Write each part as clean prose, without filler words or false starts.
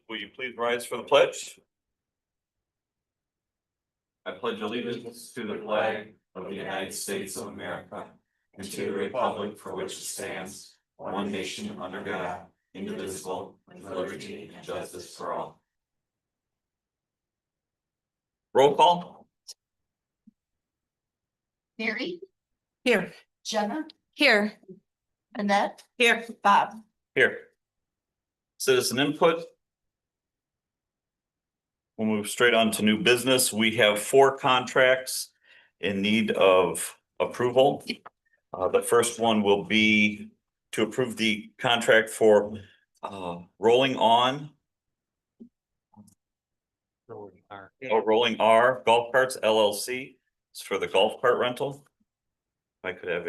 will you please rise for the pledge? I pledge allegiance to the flag of the United States of America and to the republic for which it stands, one nation under God, indivisible, with liberty and justice for all. Roll call. Mary, Here. Jenna, Here. Annette, Here. Bob. Here. Citizen input. We'll move straight on to new business. We have 4 contracts in need of approval. The first one will be to approve the contract for Rolling R Golf Carts LLC. It's for the golf cart rental. If I could have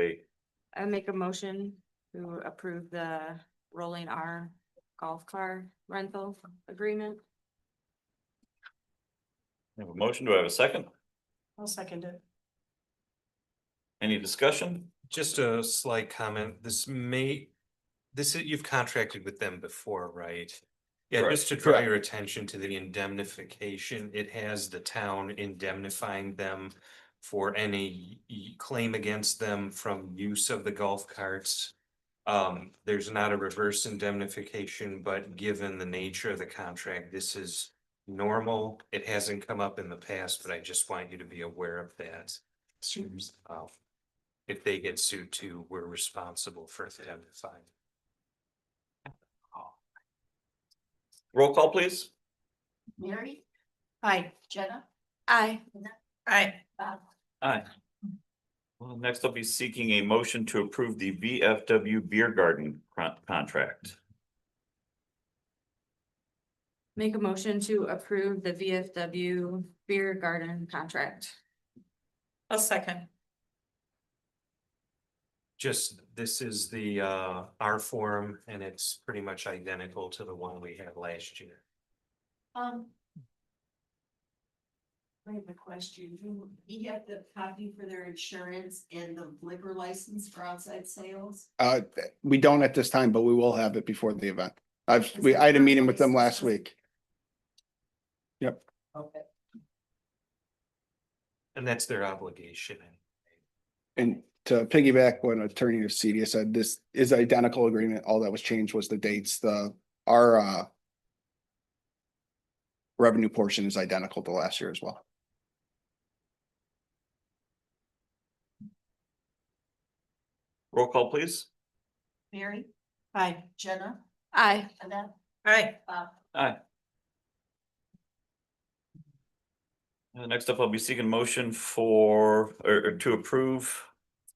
I make a motion to approve the Rolling R golf car rental agreement. have a motion. Do I have a second? I'll second it. Any discussion? Just a slight comment, you've contracted with them before, right? Yeah, Correct. just to draw your attention to the indemnification, it has the town indemnifying them for any claim against them from use of the golf carts. There's not a reverse indemnification, but given the nature of the contract, this is normal. It hasn't come up in the past, but I just want you to be aware of that. If they get sued too, we're responsible for indemnifying. Roll call, please. Mary, Aye. Jenna, Aye. Annette, Aye. Bob. Aye. Well, next I'll be seeking a motion to approve the VFW Beer Garden contract. Make a motion to approve the VFW beer garden contract. I'll second. Just, this is the R form and it's pretty much identical to the one we had last year. I have a question. Do you have the copy for their insurance and the liquor license for outside sales? We don't at this time, but we will have it before the event. I had a meeting with them last week. Yep. Okay. And that's their obligation. And to piggyback what Attorney Acedia said, this is identical agreement. All that was changed was the dates. Our revenue portion is identical to last year as well. Roll call, please. Mary, Aye. Jenna, Aye. Annette, Aye. Bob. Aye. Next up, I'll be seeking motion for, or to approve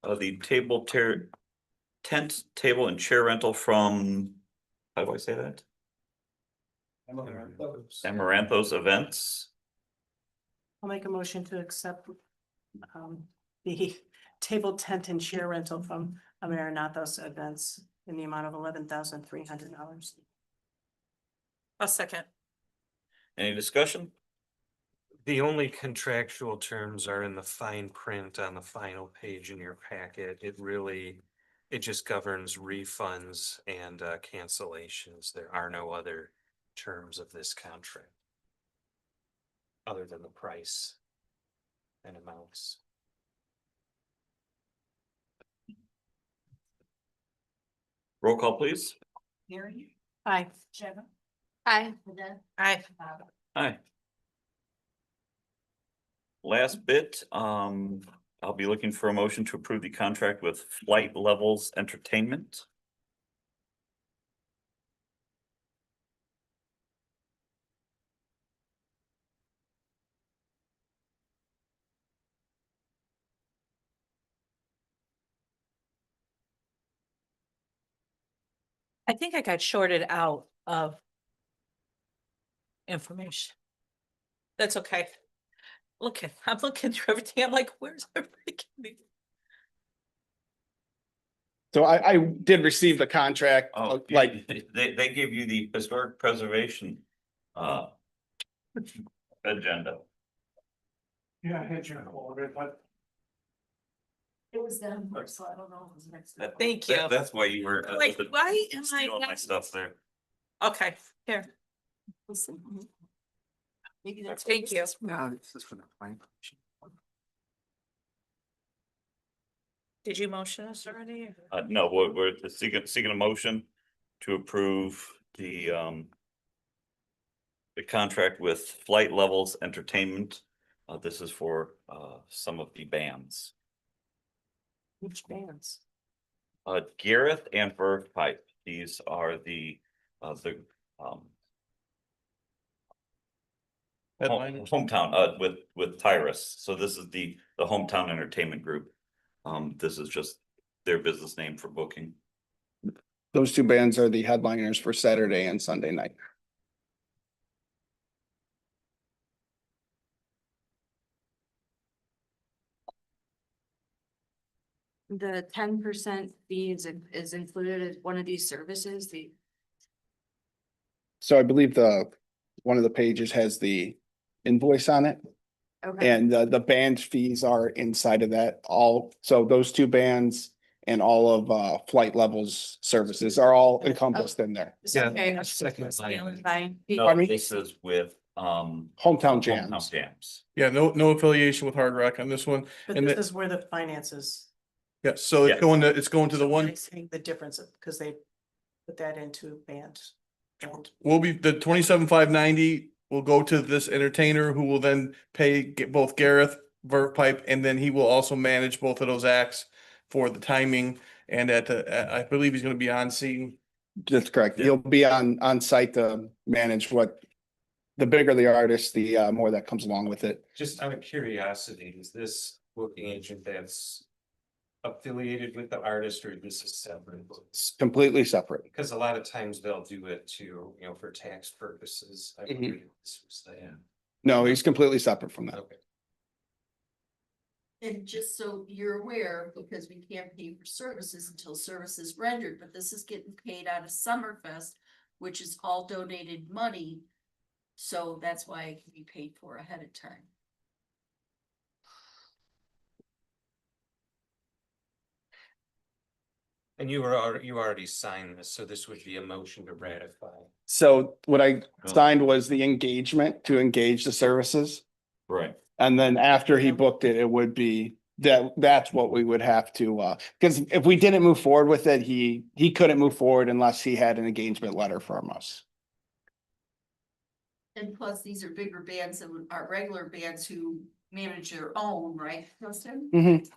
the tent, table and chair rental from, how do I say that? Amaranthos Events. I'll make a motion to accept the table, tent and chair rental from Amaranthos Events in the amount of $11,300. I'll second. Any discussion? The only contractual terms are in the fine print on the final page in your packet. It just governs refunds and cancellations. There are no other terms of this contract other than the price and amounts. Roll call, please. Mary, Aye. Jenna, Aye. Annette, Aye. Bob. Aye. Last bit, I'll be looking for a motion to approve the contract with Flight Levels Entertainment. I think I got shorted out of information. That's okay. I'm looking through everything. I'm like, where's everything? So I did receive the contract, Oh, like, they give you the historic preservation agenda. Yeah, I had you call it, but It was them, so I don't know. It was next. That- Thank you. That's why you were. Like, why am I stealing my not- stuff there. Okay, here. Maybe that's. Thank you. No, this is for the plan. Did you motion us already? No, we're seeking a motion to approve the contract with Flight Levels Entertainment. This is for, some of the bands. Which bands? Gareth and Verve Pipe. These are um, hometown, with Tyrus. So this is the hometown entertainment group. This is just their business name for booking. Those two bands are the headliners for Saturday and Sunday night. The 10% fee is included as one of these services, the, So I believe one of the pages has the invoice on it. okay, And the band fees are inside of that so those two bands and all of Flight Levels services are all encompassed in there. Yeah. Okay. Second line. fine. No, Pardon me? this is with, Hometown Hometown Jams. Jams. Yeah, no affiliation with Hard Rock on this one. But And this that- is where the finances. Yeah, so Yeah. it's going to the So one, I'm saying the difference, because they put that into band. will be the 27,590 will go to this entertainer who will then get both Gareth, Verve Pipe, and then he will also manage both of those acts for the timing. And I believe he's gonna be on scene. That's correct. Yeah. He'll be on site to manage the bigger the artist, the more that comes along with it. Just out of curiosity, is this booking agent that's affiliated with the artist or this is separate? It's completely separate. Because a lot of times they'll do it to, for tax purposes. I Mhm. wondered if this was that. No, he's completely separate from that. Okay. And just so you're aware, because we can't pay for services until service is rendered, but this is getting paid out of Summerfest, which is all donated money. So that's why it can be paid for ahead of time. And you already signed this, so this would be a motion to ratify. So what I Oh. signed was the engagement to engage the services. Right. And then after he booked it, it would be that's what we would have to, because if we didn't move forward with it, he couldn't move forward unless he had an engagement letter from us. And plus, these are bigger bands than our regular bands who manage their own, right, Justin? Mhm.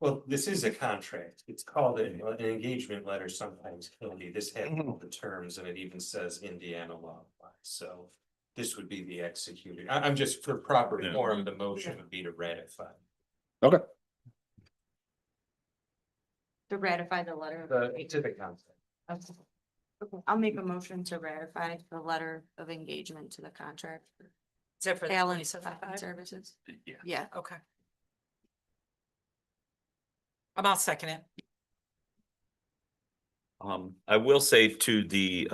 Well, this is a contract. It's called an engagement letter sometimes, Candy. This has all the terms and it even says Indiana law applies. So this would be the executed. I'm just for proper Yeah. form, the motion would be to ratify. Okay, To ratify the letter. To the contract. Okay. Okay, I'll make a motion to ratify the letter of engagement to the contract. for Is that for the Allen's 27.5? services. Yeah. Yeah, Okay. I'll second it. I will say to the,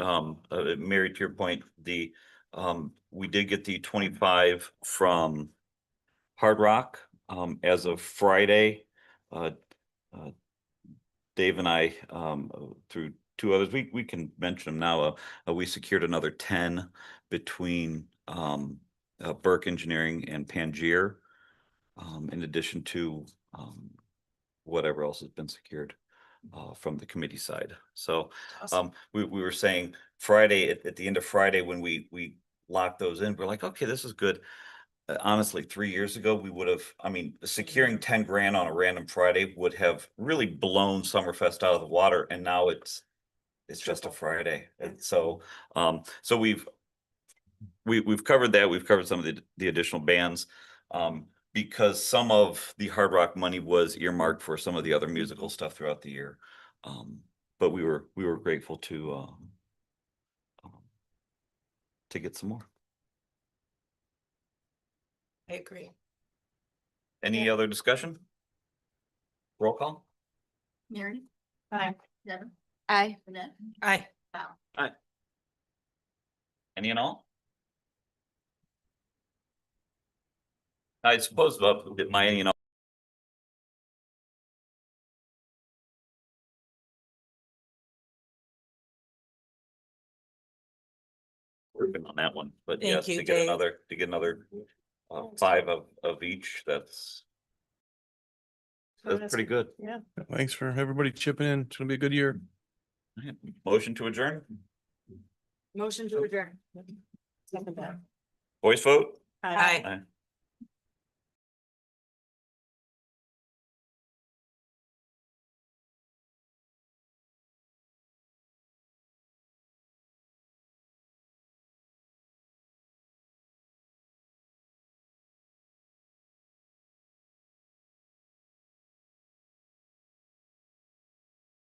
Mary, to your point, we did get the 25 from Hard Rock, as of Friday. Dave and I, through two others, we can mention them now. We secured another 10 between, Burke Engineering and Pangier. In addition to, whatever else has been secured, from the committee side. So, we were saying Friday, at the end of Friday, when we locked those in, we're like, okay, this is good. Honestly, 3 years ago, we would have, securing 10 grand on a random Friday would have really blown Summerfest out of the water, and now it's just a Friday. And so, so we've covered that. We've covered some of the additional bands. Because some of the Hard Rock money was earmarked for some of the other musical stuff throughout the year. But we were grateful to get some more. I agree. Any other discussion? Roll call? Mary? Aye. Devin? aye. Annette? Aye. Any and all? I suppose my any and all. working on that one, but yes, Thank you, to get Dave. another, 5 of each, that's pretty good. Yeah. Thanks for everybody chipping in. It's gonna be a good year. Motion to adjourn, Motion to adjourn. Second that. voice vote? Aye. Aye. Aye.